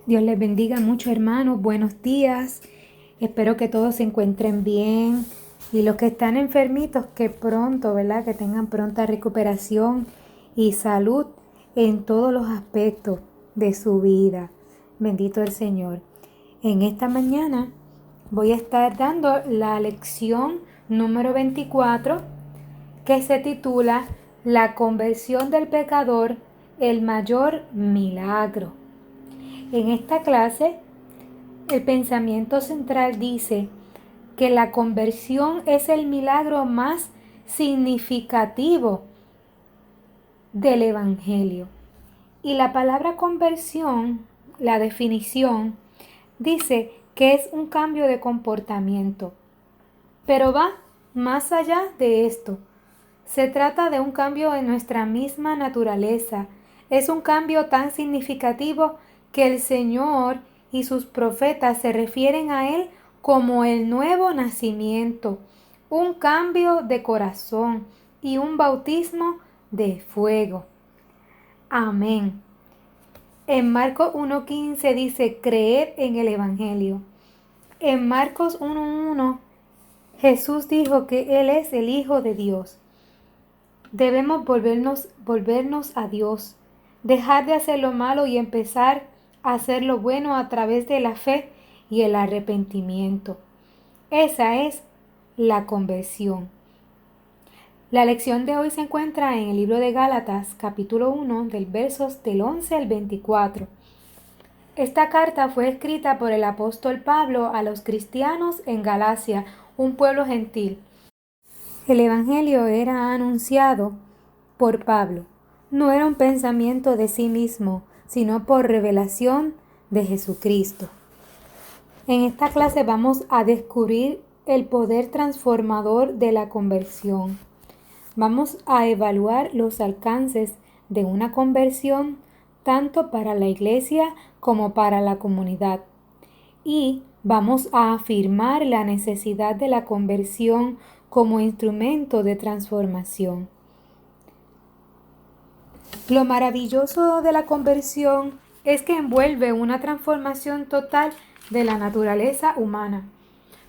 Dios les bendiga mucho, hermanos. Buenos días. Espero que todos se encuentren bien. Y los que están enfermitos, que pronto, ¿verdad? Que tengan pronta recuperación y salud en todos los aspectos de su vida. Bendito el Señor. En esta mañana voy a estar dando la lección número 24, que se titula La conversión del pecador, el mayor milagro. En esta clase, el pensamiento central dice que la conversión es el milagro más significativo del Evangelio. Y la palabra conversión, la definición, dice que es un cambio de comportamiento. Pero va más allá de esto. Se trata de un cambio en nuestra misma naturaleza. Es un cambio tan significativo que el Señor y sus profetas se refieren a Él como el nuevo nacimiento, un cambio de corazón y un bautismo de fuego. Amén. En Marcos 1:15 dice, creed en el Evangelio. En Marcos 1:1, Jesús dijo que Él es el Hijo de Dios. Debemos volvernos a Dios, dejar de hacer lo malo y empezar a hacer lo bueno a través de la fe y el arrepentimiento. Esa es la conversión. La lección de hoy se encuentra en el libro de Gálatas, capítulo 1, del versos del 11 al 24. Esta carta fue escrita por el apóstol Pablo a los cristianos en Galacia, un pueblo gentil. El Evangelio era anunciado por Pablo. No era un pensamiento de sí mismo, sino por revelación de Jesucristo. En esta clase vamos a descubrir el poder transformador de la conversión. Vamos a evaluar los alcances de una conversión tanto para la iglesia como para la comunidad. Y vamos a afirmar la necesidad de la conversión como instrumento de transformación. Lo maravilloso de la conversión es que envuelve una transformación total de la naturaleza humana.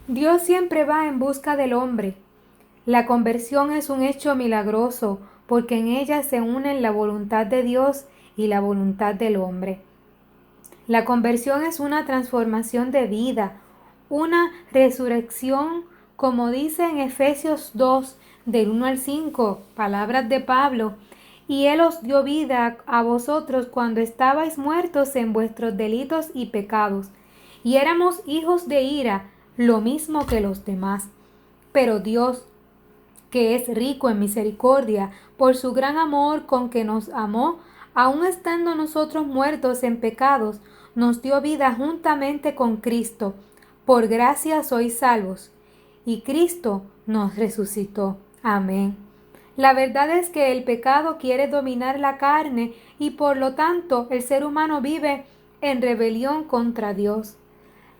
Dios siempre va en busca del hombre. La conversión es un hecho milagroso porque en ella se unen la voluntad de Dios y la voluntad del hombre. La conversión es una transformación de vida, una resurrección, como dice en Efesios 2, del 1 al 5, palabras de Pablo. Y Él os dio vida a vosotros cuando estabais muertos en vuestros delitos y pecados, y éramos hijos de ira, lo mismo que los demás. Pero Dios, que es rico en misericordia, por su gran amor con que nos amó, aun estando nosotros muertos en pecados, nos dio vida juntamente con Cristo. Por gracia sois salvos. Y Cristo nos resucitó. Amén. La verdad es que el pecado quiere dominar la carne y por lo tanto el ser humano vive en rebelión contra Dios.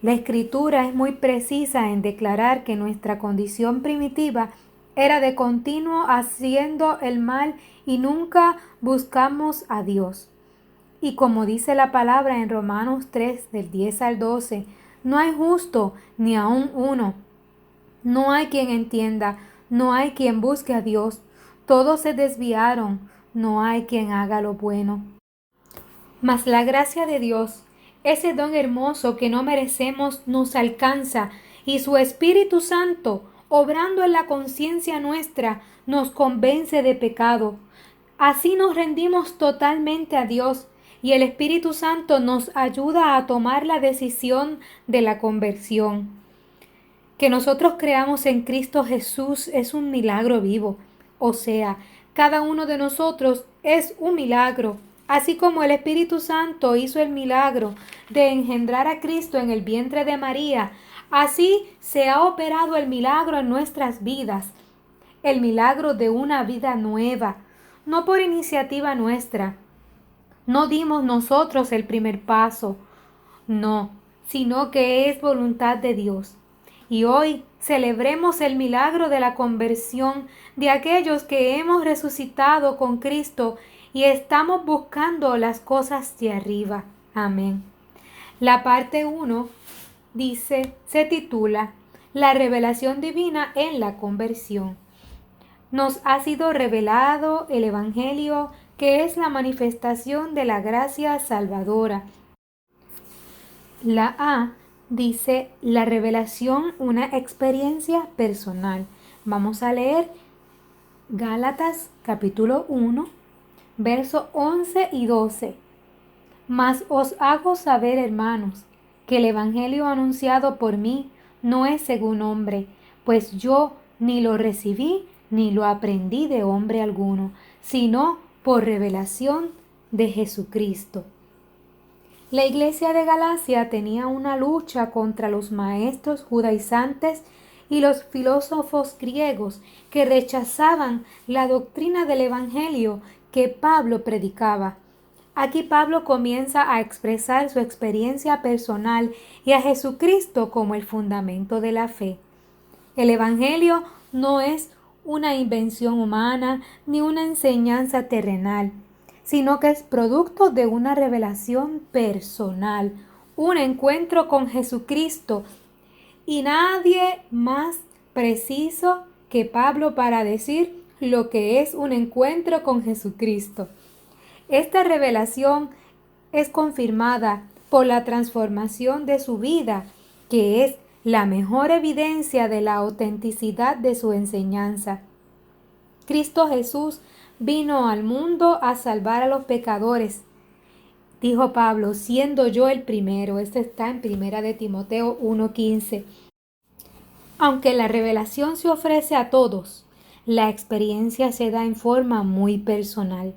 La Escritura es muy precisa en declarar que nuestra condición primitiva era de continuo haciendo el mal y nunca buscamos a Dios. Y como dice la palabra en Romanos 3, del 10 al 12, no hay justo ni aun uno. No hay quien entienda, no hay quien busque a Dios. Todos se desviaron, no hay quien haga lo bueno. Mas la gracia de Dios, ese don hermoso que no merecemos, nos alcanza, y su Espíritu Santo, obrando en la conciencia nuestra, nos convence de pecado. Así nos rendimos totalmente a Dios, y el Espíritu Santo nos ayuda a tomar la decisión de la conversión. Que nosotros creamos en Cristo Jesús es un milagro vivo. O sea, cada uno de nosotros es un milagro. Así como el Espíritu Santo hizo el milagro de engendrar a Cristo en el vientre de María, así se ha operado el milagro en nuestras vidas. El milagro de una vida nueva, no por iniciativa nuestra. No dimos nosotros el primer paso, no, sino que es voluntad de Dios. Y hoy celebremos el milagro de la conversión de aquellos que hemos resucitado con Cristo y estamos buscando las cosas de arriba. Amén. La parte 1 se titula La revelación divina en la conversión. Nos ha sido revelado el Evangelio, que es la manifestación de la gracia salvadora. La A dice la revelación, una experiencia personal. Vamos a leer Gálatas capítulo 1, versos 11 y 12. Mas os hago saber, hermanos, que el Evangelio anunciado por mí no es según hombre, pues yo ni lo recibí ni lo aprendí de hombre alguno, sino por revelación de Jesucristo. La iglesia de Galacia tenía una lucha contra los maestros judaizantes y los filósofos griegos que rechazaban la doctrina del Evangelio que Pablo predicaba. Aquí Pablo comienza a expresar su experiencia personal y a Jesucristo como el fundamento de la fe. El Evangelio no es una invención humana ni una enseñanza terrenal, sino que es producto de una revelación personal, un encuentro con Jesucristo, y nadie más preciso que Pablo para decir lo que es un encuentro con Jesucristo. Esta revelación es confirmada por la transformación de su vida, que es la mejor evidencia de la autenticidad de su enseñanza. Cristo Jesús vino al mundo a salvar a los pecadores, dijo Pablo, siendo yo el primero. Esto está en 1 de Timoteo 1:15. Aunque la revelación se ofrece a todos, la experiencia se da en forma muy personal.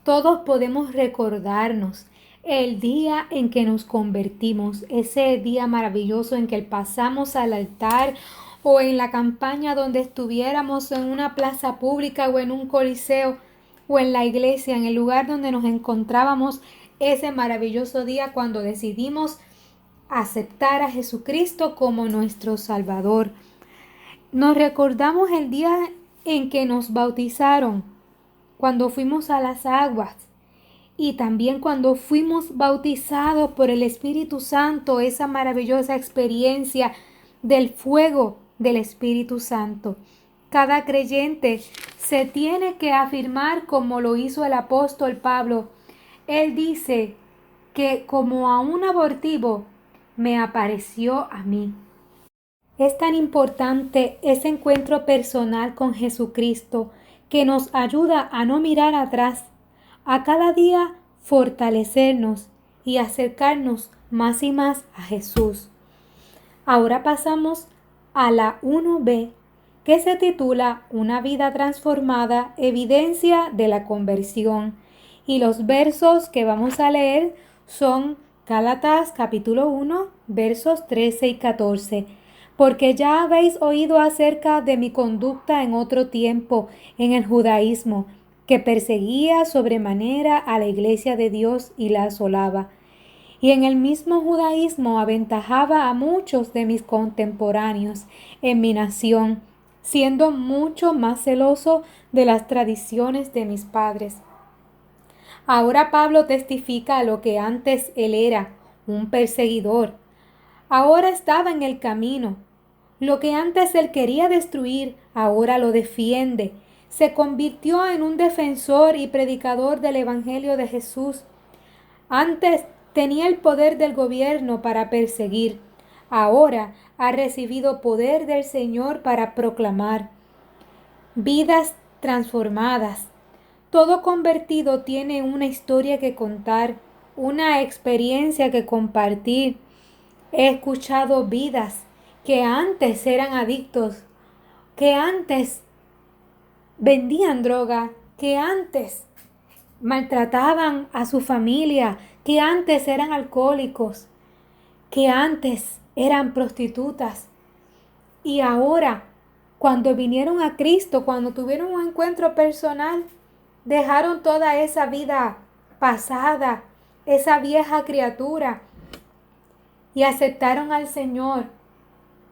Todos podemos recordarnos el día en que nos convertimos, ese día maravilloso en que pasamos al altar, o en la campaña donde estuviéramos, en una plaza pública o en un coliseo o en la iglesia, en el lugar donde nos encontrábamos ese maravilloso día cuando decidimos aceptar a Jesucristo como nuestro Salvador. Nos recordamos el día en que nos bautizaron, cuando fuimos a las aguas, y también cuando fuimos bautizados por el Espíritu Santo, esa maravillosa experiencia del fuego del Espíritu Santo. Cada creyente se tiene que afirmar como lo hizo el apóstol Pablo. Él dice que como a un abortivo me apareció a mí. Es tan importante ese encuentro personal con Jesucristo que nos ayuda a no mirar atrás, a cada día fortalecernos y acercarnos más y más a Jesús. Ahora pasamos a la 1B, que se titula Una vida transformada, evidencia de la conversión. Y los versos que vamos a leer son Gálatas capítulo 1, versos 13 y 14. Porque ya habéis oído acerca de mi conducta en otro tiempo en el judaísmo, que perseguía sobremanera a la iglesia de Dios y la asolaba. Y en el mismo judaísmo aventajaba a muchos de mis contemporáneos en mi nación, siendo mucho más celoso de las tradiciones de mis padres. Ahora Pablo testifica lo que antes él era, un perseguidor. Ahora estaba en el camino. Lo que antes él quería destruir, ahora lo defiende. Se convirtió en un defensor y predicador del Evangelio de Jesús. Antes tenía el poder del gobierno para perseguir. Ahora ha recibido poder del Señor para proclamar vidas transformadas. Todo convertido tiene una historia que contar, una experiencia que compartir. He escuchado vidas que antes eran adictos, que antes vendían droga, que antes maltrataban a su familia, que antes eran alcohólicos, que antes eran prostitutas. Y ahora, cuando vinieron a Cristo, cuando tuvieron un encuentro personal, dejaron toda esa vida pasada, esa vieja criatura, y aceptaron al Señor.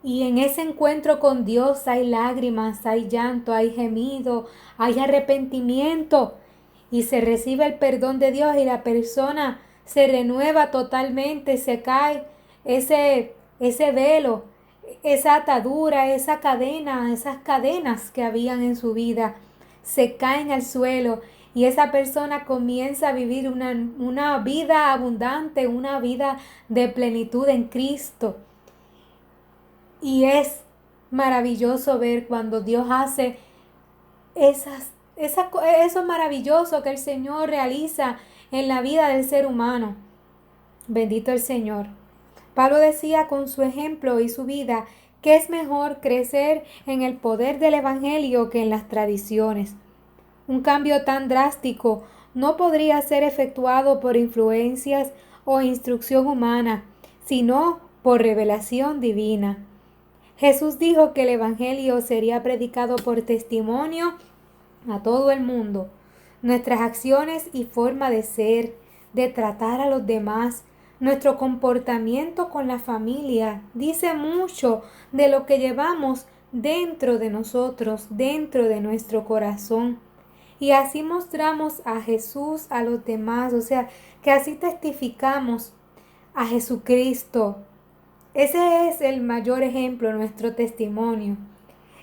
Y en ese encuentro con Dios hay lágrimas, hay llanto, hay gemido, hay arrepentimiento, y se recibe el perdón de Dios y la persona se renueva totalmente, se cae ese velo, esa atadura, esa cadena, esas cadenas que habían en su vida, se caen al suelo y esa persona comienza a vivir una vida abundante, una vida de plenitud en Cristo. Y es maravilloso ver cuando Dios hace eso maravilloso que el Señor realiza en la vida del ser humano. Bendito el Señor. Pablo decía con su ejemplo y su vida que es mejor crecer en el poder del Evangelio que en las tradiciones. Un cambio tan drástico no podría ser efectuado por influencias o instrucción humana, sino por revelación divina. Jesús dijo que el Evangelio sería predicado por testimonio a todo el mundo. Nuestras acciones y forma de ser, de tratar a los demás, nuestro comportamiento con la familia, dice mucho de lo que llevamos dentro de nosotros, dentro de nuestro corazón. Y así mostramos a Jesús a los demás, o sea, que así testificamos a Jesucristo. Ese es el mayor ejemplo, nuestro testimonio.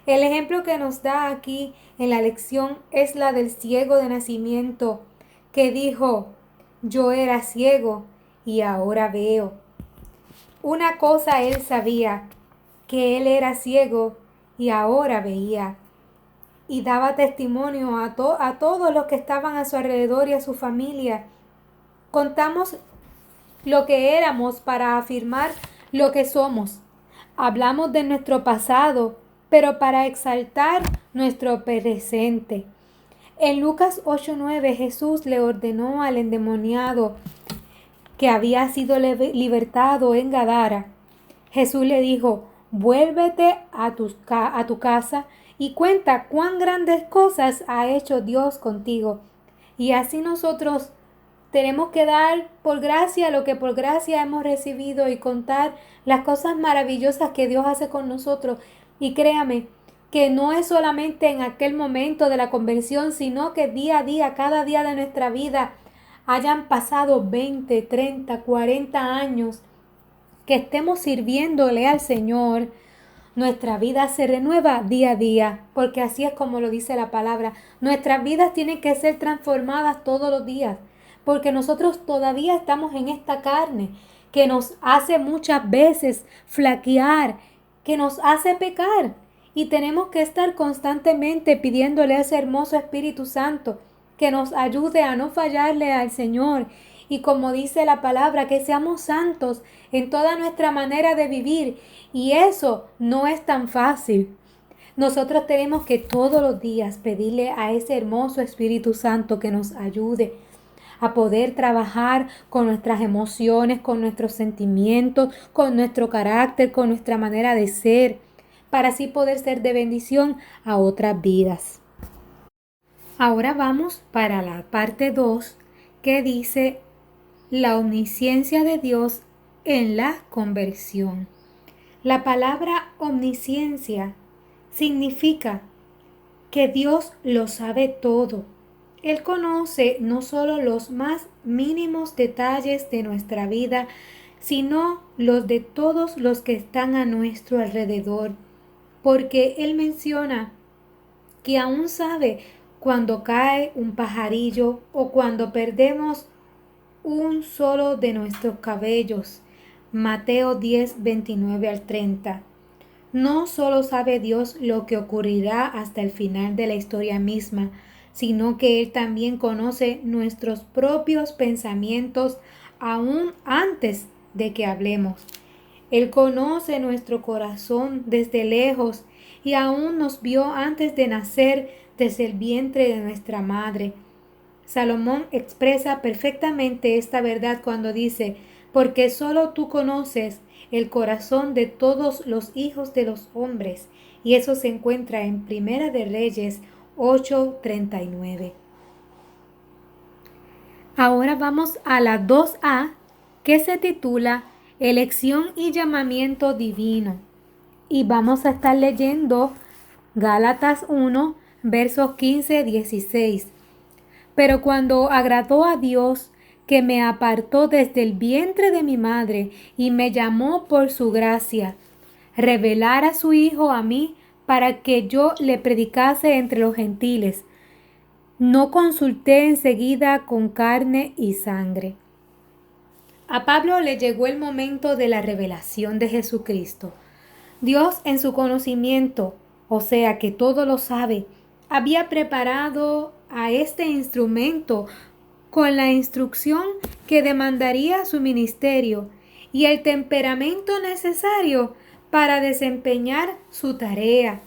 El ejemplo que nos da aquí en la lección es la del ciego de nacimiento, que dijo, yo era ciego y ahora veo. Una cosa él sabía, que él era ciego y ahora veía. Y daba testimonio a todos los que estaban a su alrededor y a su familia. Contamos lo que éramos para afirmar lo que somos. Hablamos de nuestro pasado, pero para exaltar nuestro presente. En Lucas 8:9 Jesús le ordenó al endemoniado que había sido libertado en Gadara. Jesús le dijo, vuélvete a tu casa y cuenta cuán grandes cosas ha hecho Dios contigo. Y así nosotros tenemos que dar por gracia lo que por gracia hemos recibido y contar las cosas maravillosas que Dios hace con nosotros. Y créame que no es solamente en aquel momento de la conversión, sino que día a día, cada día de nuestra vida, hayan pasado 20, 30, 40 años que estemos sirviéndole al Señor, nuestra vida se renueva día a día, porque así es como lo dice la palabra. Nuestras vidas tienen que ser transformadas todos los días, porque nosotros todavía estamos en esta carne que nos hace muchas veces flaquear, que nos hace pecar. Y tenemos que estar constantemente pidiéndole a ese hermoso Espíritu Santo que nos ayude a no fallarle al Señor. Y como dice la palabra, que seamos santos en toda nuestra manera de vivir. Y eso no es tan fácil. Nosotros tenemos que todos los días pedirle a ese hermoso Espíritu Santo que nos ayude a poder trabajar con nuestras emociones, con nuestros sentimientos, con nuestro carácter, con nuestra manera de ser, para así poder ser de bendición a otras vidas. Ahora vamos para la parte 2, que dice la omnisciencia de Dios en la conversión. La palabra omnisciencia significa que Dios lo sabe todo. Él conoce no solo los más mínimos detalles de nuestra vida, sino los de todos los que están a nuestro alrededor, porque Él menciona que aún sabe cuando cae un pajarillo o cuando perdemos un solo de nuestros cabellos. Mateo 10, 29 al 30. No solo sabe Dios lo que ocurrirá hasta el final de la historia misma, sino que Él también conoce nuestros propios pensamientos aún antes de que hablemos. Él conoce nuestro corazón desde lejos y aún nos vio antes de nacer desde el vientre de nuestra madre. Salomón expresa perfectamente esta verdad cuando dice, porque solo tú conoces el corazón de todos los hijos de los hombres. Y eso se encuentra en Primera de Reyes 8:39. Ahora vamos a la 2A, que se titula Elección y llamamiento divino. Y vamos a estar leyendo Gálatas 1, versos 15-16. Pero cuando agradó a Dios, que me apartó desde el vientre de mi madre y me llamó por su gracia, revelar a su Hijo a mí para que yo le predicase entre los gentiles. No consulté enseguida con carne y sangre. A Pablo le llegó el momento de la revelación de Jesucristo. Dios, en su conocimiento, o sea que todo lo sabe, había preparado a este instrumento con la instrucción que demandaría su ministerio y el temperamento necesario para desempeñar su tarea.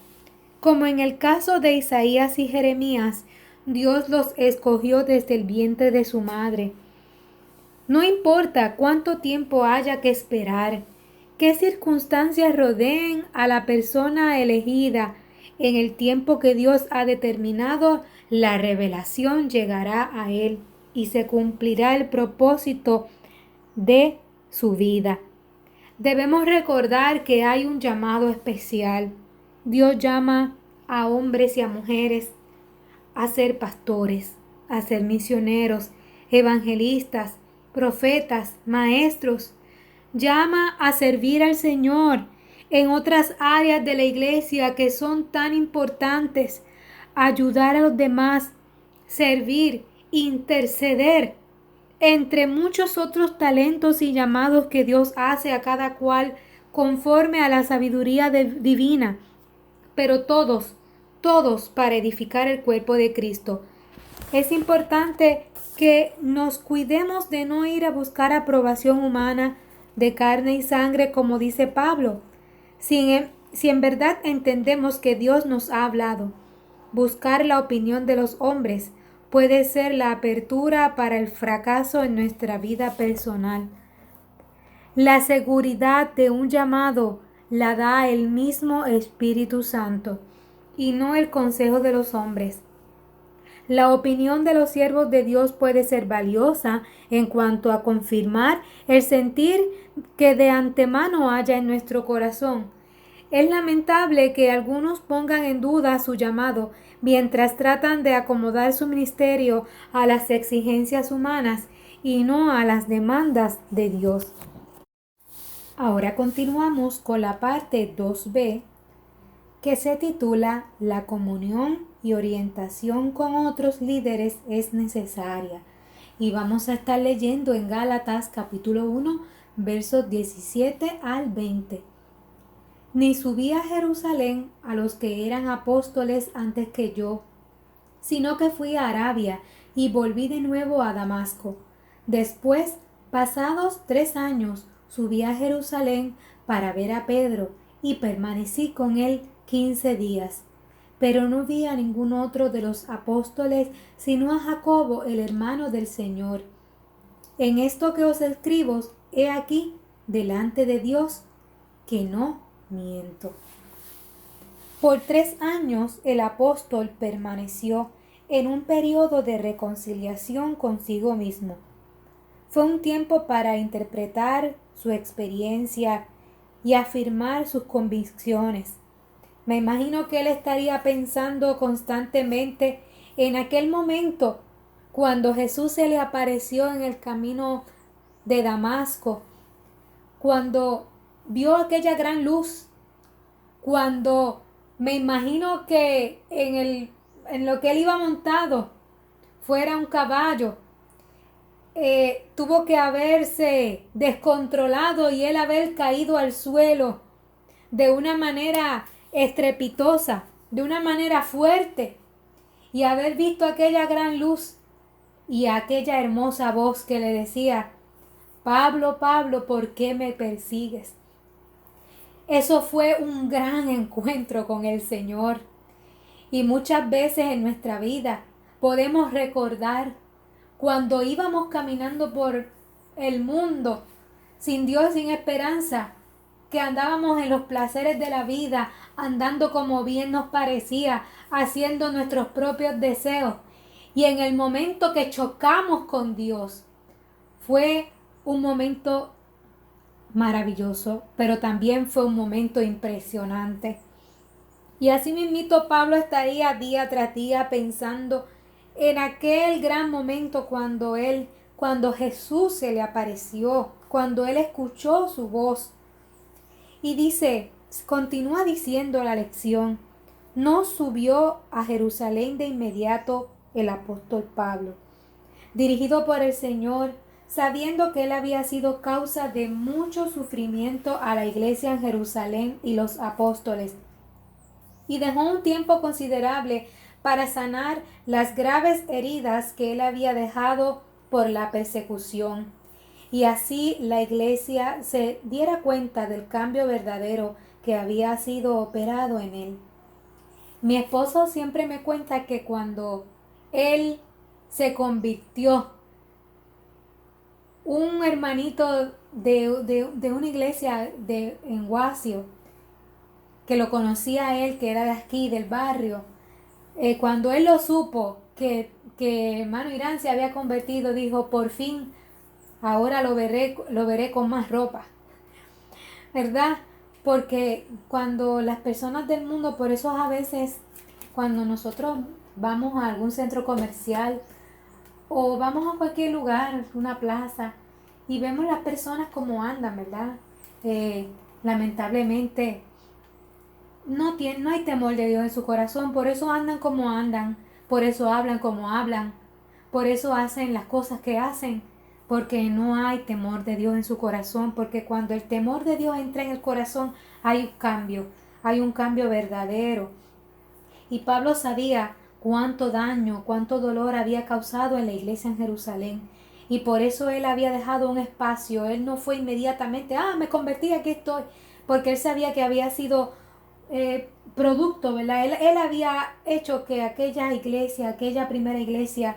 Como en el caso de Isaías y Jeremías, Dios los escogió desde el vientre de su madre. No importa cuánto tiempo haya que esperar, qué circunstancias rodeen a la persona elegida, en el tiempo que Dios ha determinado, la revelación llegará a él y se cumplirá el propósito de su vida. Debemos recordar que hay un llamado especial. Dios llama a hombres y a mujeres a ser pastores, a ser misioneros, evangelistas, profetas, maestros. Llama a servir al Señor en otras áreas de la iglesia que son tan importantes. Ayudar a los demás, servir, interceder, entre muchos otros talentos y llamados que Dios hace a cada cual conforme a la sabiduría divina, pero todos para edificar el cuerpo de Cristo. Es importante que nos cuidemos de no ir a buscar aprobación humana de carne y sangre, como dice Pablo. Si en verdad entendemos que Dios nos ha hablado, buscar la opinión de los hombres puede ser la apertura para el fracaso en nuestra vida personal. La seguridad de un llamado la da el mismo Espíritu Santo y no el consejo de los hombres. La opinión de los siervos de Dios puede ser valiosa en cuanto a confirmar el sentir que de antemano haya en nuestro corazón. Es lamentable que algunos pongan en duda su llamado mientras tratan de acomodar su ministerio a las exigencias humanas y no a las demandas de Dios. Ahora continuamos con la parte 2b, que se titula La comunión y orientación con otros líderes es necesaria. Y vamos a estar leyendo en Gálatas capítulo 1, versos 17 al 20. Ni subí a Jerusalén a los que eran apóstoles antes que yo, sino que fui a Arabia y volví de nuevo a Damasco. Después, pasados 3 años, subí a Jerusalén para ver a Pedro y permanecí con él 15 días. Pero no vi a ningún otro de los apóstoles, sino a Jacobo, el hermano del Señor. En esto que os escribo, he aquí, delante de Dios, que no miento. Por 3 años el apóstol permaneció en un periodo de reconciliación consigo mismo. Fue un tiempo para interpretar su experiencia y afirmar sus convicciones. Me imagino que él estaría pensando constantemente en aquel momento cuando Jesús se le apareció en el camino de Damasco, cuando vio aquella gran luz, cuando me imagino que en lo que él iba montado fuera un caballo, tuvo que haberse descontrolado y él haber caído al suelo de una manera estrepitosa, de una manera fuerte, y haber visto aquella gran luz y aquella hermosa voz que le decía: Pablo, Pablo, ¿por qué me persigues? Eso fue un gran encuentro con el Señor. Y muchas veces en nuestra vida podemos recordar cuando íbamos caminando por el mundo sin Dios, sin esperanza, que andábamos en los placeres de la vida, andando como bien nos parecía, haciendo nuestros propios deseos. Y en el momento que chocamos con Dios, fue un momento maravilloso, pero también fue un momento impresionante. Y así mismito Pablo estaría día tras día pensando en aquel gran momento cuando él cuando Jesús se le apareció, cuando él escuchó su voz. Y dice, continúa diciendo la lección, no subió a Jerusalén de inmediato el apóstol Pablo, dirigido por el Señor, sabiendo que él había sido causa de mucho sufrimiento a la iglesia en Jerusalén y los apóstoles, y dejó un tiempo considerable para sanar las graves heridas que él había dejado por la persecución, y así la iglesia se diera cuenta del cambio verdadero que había sido operado en él. Mi esposo siempre me cuenta que cuando él se convirtió, un hermanito de una iglesia en Guasio, que lo conocía a él, que era de aquí, del barrio, cuando él lo supo que hermano Irán se había convertido, dijo, por fin, ahora lo veré con más ropa, ¿verdad? Porque cuando las personas del mundo, por eso a veces, cuando nosotros vamos a algún centro comercial o vamos a cualquier lugar, una plaza, y vemos las personas como andan, ¿verdad? Lamentablemente, no hay temor de Dios en su corazón, por eso andan como andan, por eso hablan como hablan, por eso hacen las cosas que hacen, porque no hay temor de Dios en su corazón, porque cuando el temor de Dios entra en el corazón hay un cambio verdadero. Y Pablo sabía cuánto daño, cuánto dolor había causado en la iglesia en Jerusalén. Y por eso él había dejado un espacio. Él no fue inmediatamente, me convertí, aquí estoy. Porque él sabía que había sido producto, ¿verdad? Él había hecho que aquella iglesia, aquella primera iglesia,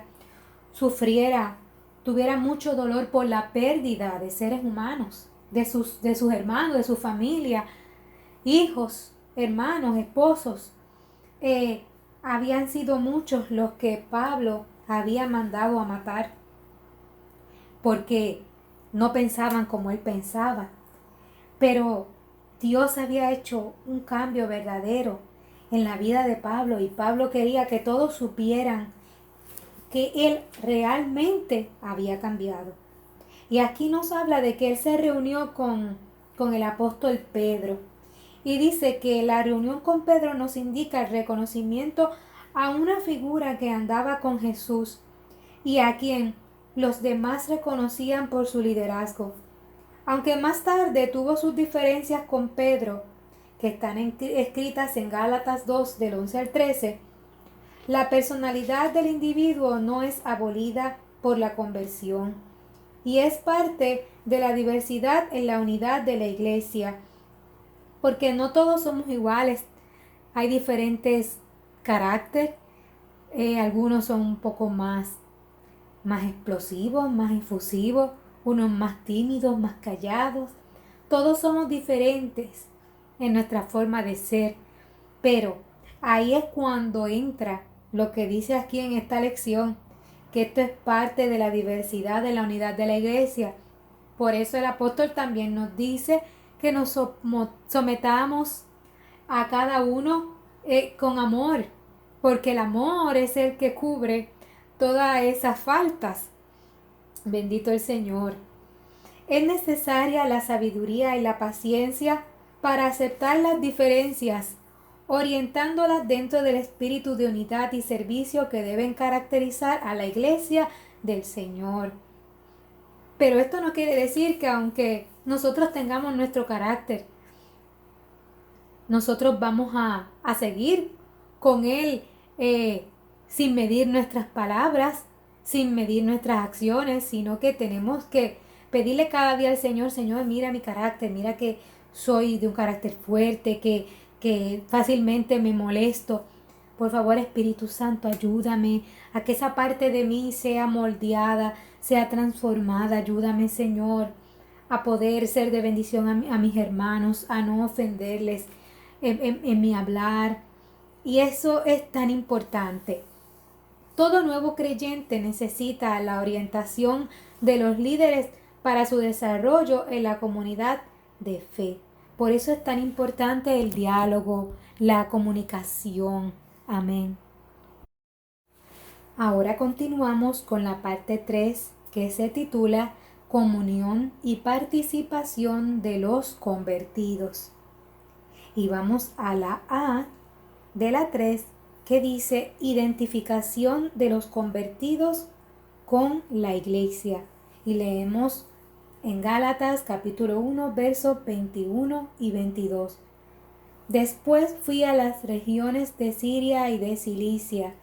sufriera, tuviera mucho dolor por la pérdida de seres humanos, de sus hermanos, de su familia, hijos, hermanos, esposos. Eh, Habían sido muchos los que Pablo había mandado a matar porque no pensaban como él pensaba. Pero Dios había hecho un cambio verdadero en la vida de Pablo, y Pablo quería que todos supieran que él realmente había cambiado. Y aquí nos habla de que él se reunió con el apóstol Pedro. Y dice que la reunión con Pedro nos indica el reconocimiento a una figura que andaba con Jesús y a quien los demás reconocían por su liderazgo. Aunque más tarde tuvo sus diferencias con Pedro, que están escritas en Gálatas 2 del 11 al 13, la personalidad del individuo no es abolida por la conversión y es parte de la diversidad en la unidad de la iglesia, porque no todos somos iguales, hay diferentes caracteres, algunos son un poco más explosivos, más efusivos, unos más tímidos, más callados. Todos somos diferentes en nuestra forma de ser, pero ahí es cuando entra lo que dice aquí en esta lección, que esto es parte de la diversidad de la unidad de la iglesia. Por eso el apóstol también nos dice que nos sometamos a cada uno con amor, porque el amor es el que cubre todas esas faltas. Bendito el Señor. Es necesaria la sabiduría y la paciencia para aceptar las diferencias, orientándolas dentro del espíritu de unidad y servicio que deben caracterizar a la iglesia del Señor. Pero esto no quiere decir que aunque nosotros tengamos nuestro carácter, nosotros vamos a seguir con Él sin medir nuestras palabras, sin medir nuestras acciones, sino que tenemos que pedirle cada día al Señor, Señor, mira mi carácter, mira que soy de un carácter fuerte, que fácilmente me molesto. Por favor, Espíritu Santo, ayúdame a que esa parte de mí sea moldeada, sea transformada. Ayúdame, Señor, a poder ser de bendición a mis hermanos, a no ofenderles en mi hablar. Y eso es tan importante. Todo nuevo creyente necesita la orientación de los líderes para su desarrollo en la comunidad de fe. Por eso es tan importante el diálogo, la comunicación. Amén. Ahora continuamos con la parte 3 que se titula Comunión y participación de los convertidos. Y vamos a la A de la 3, que dice identificación de los convertidos con la iglesia. Y leemos en Gálatas capítulo 1, versos 21 y 22. Después fui a las regiones de Siria y de Cilicia,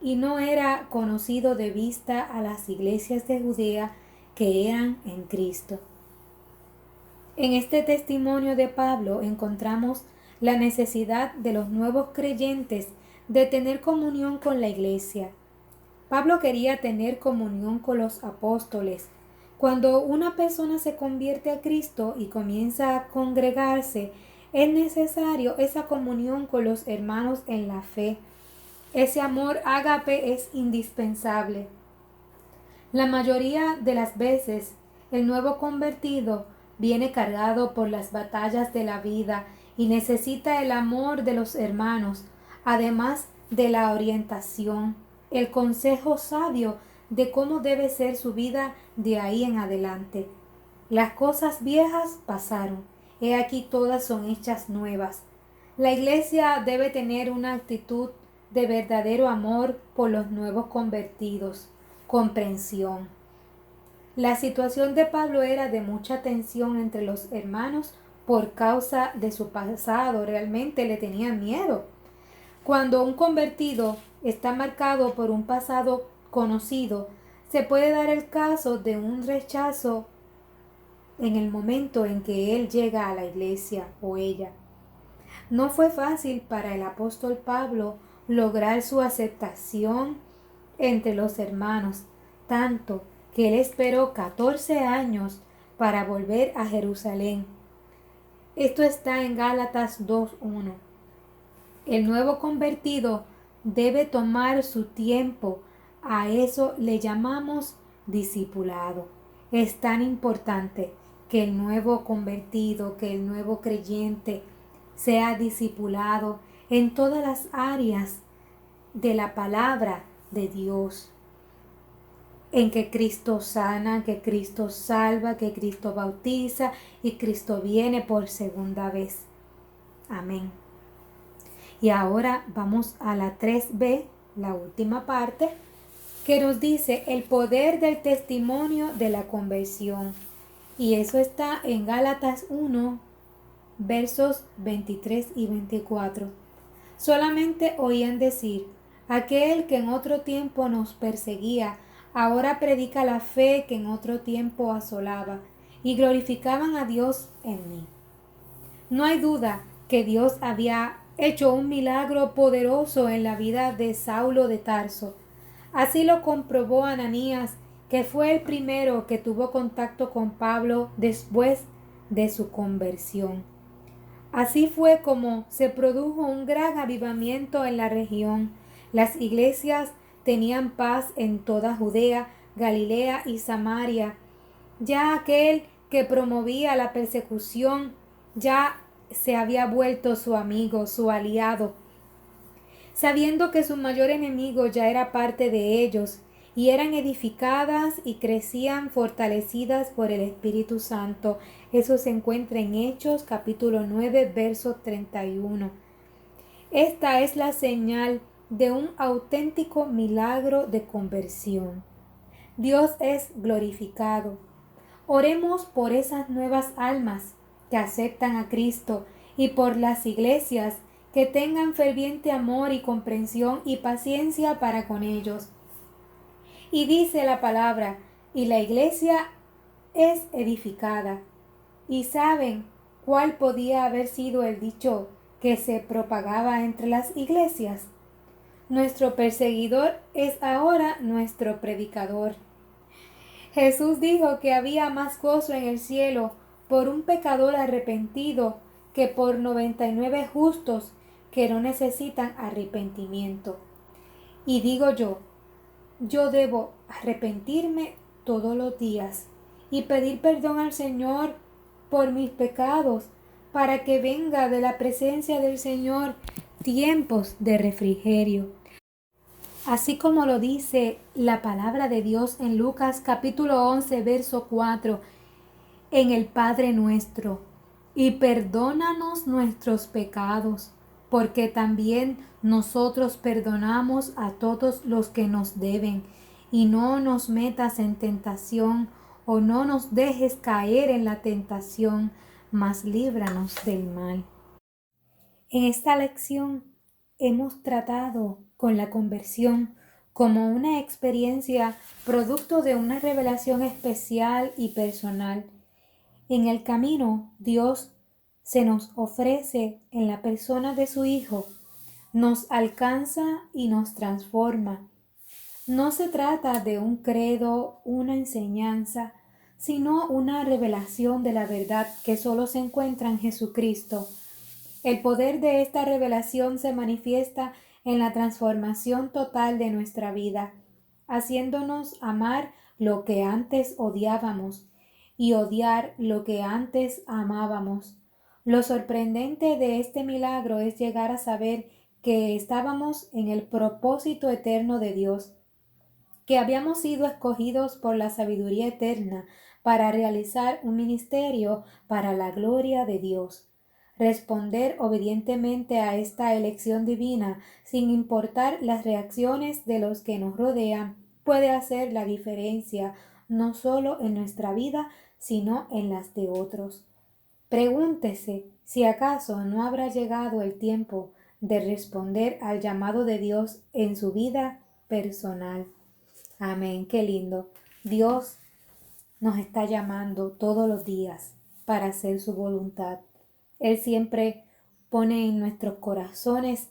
y no era conocido de vista a las iglesias de Judea que eran en Cristo. En este testimonio de Pablo encontramos la necesidad de los nuevos creyentes de tener comunión con la iglesia. Pablo quería tener comunión con los apóstoles. Cuando una persona se convierte a Cristo y comienza a congregarse, es necesario esa comunión con los hermanos en la fe. Ese amor ágape es indispensable. La mayoría de las veces, el nuevo convertido viene cargado por las batallas de la vida y necesita el amor de los hermanos, además de la orientación, el consejo sabio de cómo debe ser su vida de ahí en adelante. Las cosas viejas pasaron, he aquí todas son hechas nuevas. La iglesia debe tener una actitud de verdadero amor por los nuevos convertidos, comprensión. La situación de Pablo era de mucha tensión entre los hermanos por causa de su pasado. Realmente le tenían miedo. Cuando un convertido está marcado por un pasado conocido, se puede dar el caso de un rechazo en el momento en que él llega a la iglesia o ella. No fue fácil para el apóstol Pablo lograr su aceptación entre los hermanos, tanto que él esperó 14 años para volver a Jerusalén. Esto está en Gálatas 2:1. El nuevo convertido debe tomar su tiempo. A eso le llamamos discipulado. Es tan importante que el nuevo convertido, que el nuevo creyente sea discipulado en todas las áreas de la palabra de Dios, en que Cristo sana, que Cristo salva, que Cristo bautiza y Cristo viene por segunda vez. Amén. Y ahora vamos a la 3b, la última parte, que nos dice el poder del testimonio de la conversión. Y eso está en Gálatas 1, versos 23 y 24. Solamente oían decir, aquel que en otro tiempo nos perseguía, ahora predica la fe que en otro tiempo asolaba, y glorificaban a Dios en mí. No hay duda que Dios había hecho un milagro poderoso en la vida de Saulo de Tarso. Así lo comprobó Ananías, que fue el primero que tuvo contacto con Pablo después de su conversión. Así fue como se produjo un gran avivamiento en la región. Las iglesias tenían paz en toda Judea, Galilea y Samaria. Ya aquel que promovía la persecución ya se había vuelto su amigo, su aliado. Sabiendo que su mayor enemigo ya era parte de ellos, y eran edificadas y crecían fortalecidas por el Espíritu Santo. Eso se encuentra en Hechos capítulo 9, verso 31. Esta es la señal de un auténtico milagro de conversión. Dios es glorificado. Oremos por esas nuevas almas que aceptan a Cristo y por las iglesias que tengan ferviente amor y comprensión y paciencia para con ellos. Y dice la palabra, y la iglesia es edificada. ¿Y saben cuál podía haber sido el dicho que se propagaba entre las iglesias? Nuestro perseguidor es ahora nuestro predicador. Jesús dijo que había más gozo en el cielo por un pecador arrepentido que por 99 justos que no necesitan arrepentimiento. Y digo yo debo arrepentirme todos los días y pedir perdón al Señor por mis pecados para que venga de la presencia del Señor tiempos de refrigerio. Así como lo dice la palabra de Dios en Lucas capítulo 11, verso 4, en el Padre nuestro, y perdónanos nuestros pecados, porque también nosotros perdonamos a todos los que nos deben, y no nos metas en tentación, o no nos dejes caer en la tentación, mas líbranos del mal. En esta lección hemos tratado con la conversión como una experiencia producto de una revelación especial y personal. En el camino, Dios se nos ofrece en la persona de su Hijo, nos alcanza y nos transforma. No se trata de un credo, una enseñanza, sino una revelación de la verdad que solo se encuentra en Jesucristo. El poder de esta revelación se manifiesta en la transformación total de nuestra vida, haciéndonos amar lo que antes odiábamos y odiar lo que antes amábamos. Lo sorprendente de este milagro es llegar a saber que estábamos en el propósito eterno de Dios, que habíamos sido escogidos por la sabiduría eterna para realizar un ministerio para la gloria de Dios. Responder obedientemente a esta elección divina, sin importar las reacciones de los que nos rodean, puede hacer la diferencia no solo en nuestra vida, sino en las de otros. Pregúntese si acaso no habrá llegado el tiempo de responder al llamado de Dios en su vida personal. Amén, qué lindo. Dios nos está llamando todos los días para hacer su voluntad. Él siempre pone en nuestros corazones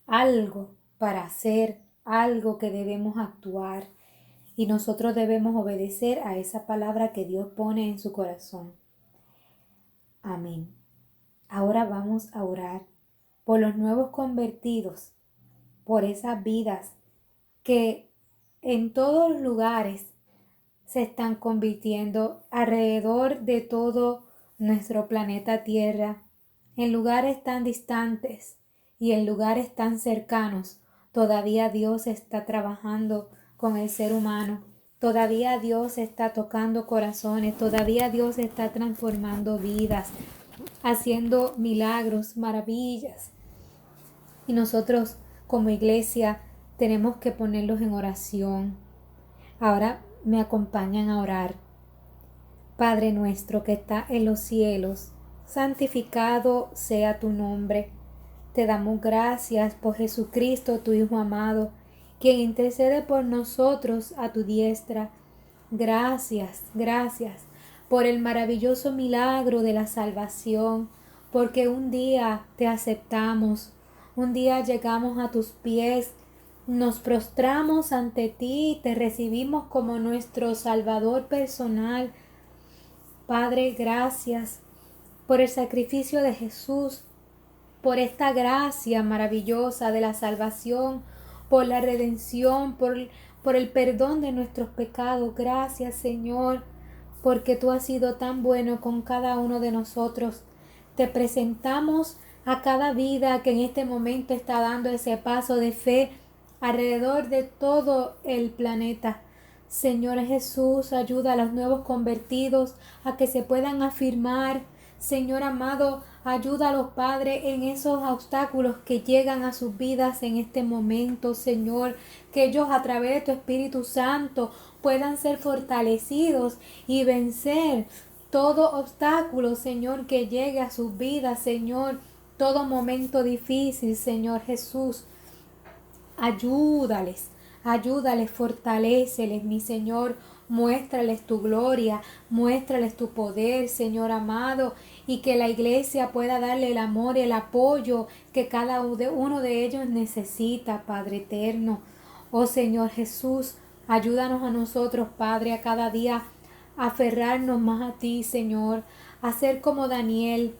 algo para hacer, algo que debemos actuar, y nosotros debemos obedecer a esa palabra que Dios pone en su corazón. Amén. Ahora vamos a orar por los nuevos convertidos, por esas vidas que en todos los lugares se están convirtiendo alrededor de todo nuestro planeta Tierra, en lugares tan distantes y en lugares tan cercanos. Todavía Dios está trabajando con el ser humano, todavía Dios está tocando corazones, todavía Dios está transformando vidas, haciendo milagros, maravillas. Y nosotros como iglesia tenemos que ponerlos en oración. Ahora me acompañan a orar. Padre nuestro que está en los cielos, santificado sea tu nombre. Te damos gracias por Jesucristo, tu Hijo amado, quien intercede por nosotros a tu diestra. Gracias, gracias por el maravilloso milagro de la salvación, porque un día te aceptamos, un día llegamos a tus pies, nos prostramos ante ti y te recibimos como nuestro Salvador personal. Padre, gracias por el sacrificio de Jesús, por esta gracia maravillosa de la salvación, por la redención, por el perdón de nuestros pecados. Gracias, Señor, porque tú has sido tan bueno con cada uno de nosotros. Te presentamos a cada vida que en este momento está dando ese paso de fe alrededor de todo el planeta. Señor Jesús, ayuda a los nuevos convertidos a que se puedan afirmar. Señor amado, ayuda a los padres en esos obstáculos que llegan a sus vidas en este momento, Señor, que ellos a través de tu Espíritu Santo puedan ser fortalecidos y vencer todo obstáculo, Señor, que llegue a sus vidas, Señor, todo momento difícil, Señor Jesús. Ayúdales, ayúdales, fortaléceles, mi Señor, muéstrales tu gloria, muéstrales tu poder, Señor amado, y que la iglesia pueda darle el amor y el apoyo que cada uno de ellos necesita, Padre eterno. Oh Señor Jesús, ayúdanos a nosotros, Padre, a cada día a aferrarnos más a ti, Señor, a ser como Daniel,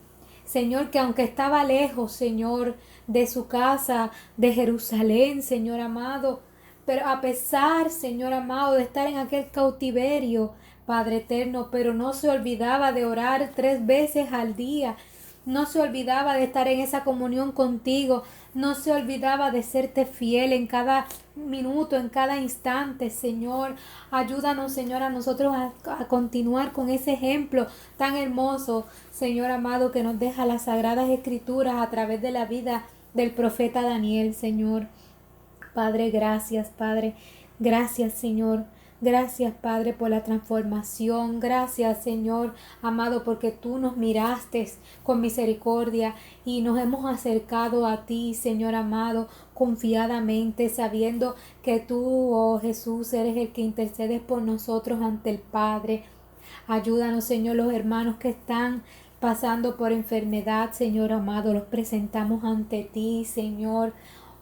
Señor, que aunque estaba lejos, Señor, de su casa, de Jerusalén, Señor amado, pero a pesar, Señor amado, de estar en aquel cautiverio, Padre eterno, pero no se olvidaba de orar 3 veces al día. no se olvidaba de estar en esa comunión contigo, no se olvidaba de serte fiel en cada minuto, en cada instante, Señor. Ayúdanos, Señor, a nosotros a continuar con ese ejemplo tan hermoso, Señor amado, que nos deja las Sagradas Escrituras a través de la vida del profeta Daniel, Señor. Padre, gracias, Padre. Gracias, Señor. Gracias, Padre, por la transformación. Gracias, Señor amado, porque tú nos miraste con misericordia y nos hemos acercado a ti, Señor amado, confiadamente, sabiendo que tú, oh Jesús, eres el que intercedes por nosotros ante el Padre. Ayúdanos, Señor, los hermanos que están pasando por enfermedad, Señor amado, los presentamos ante ti, Señor.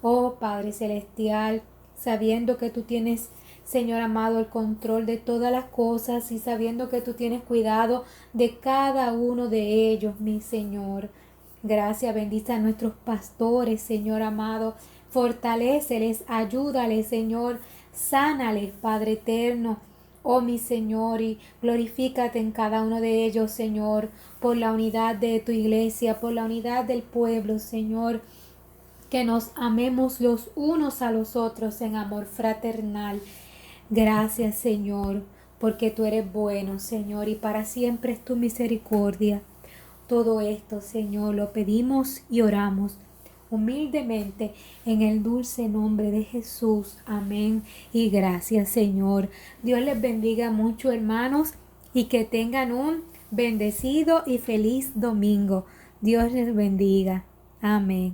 Oh Padre Celestial, sabiendo que tú tienes, Señor amado, el control de todas las cosas y sabiendo que tú tienes cuidado de cada uno de ellos, mi Señor. Gracias, bendice a nuestros pastores, Señor amado. Fortaléceles, ayúdales, Señor. Sánales, Padre eterno. Oh mi Señor, y glorifícate en cada uno de ellos, Señor, por la unidad de tu iglesia, por la unidad del pueblo, Señor. Que nos amemos los unos a los otros en amor fraternal. Gracias, Señor, porque tú eres bueno, Señor, y para siempre es tu misericordia. Todo esto, Señor, lo pedimos y oramos humildemente en el dulce nombre de Jesús. Amén. Y gracias, Señor. Dios les bendiga mucho, hermanos, y que tengan un bendecido y feliz domingo. Dios les bendiga. Amén.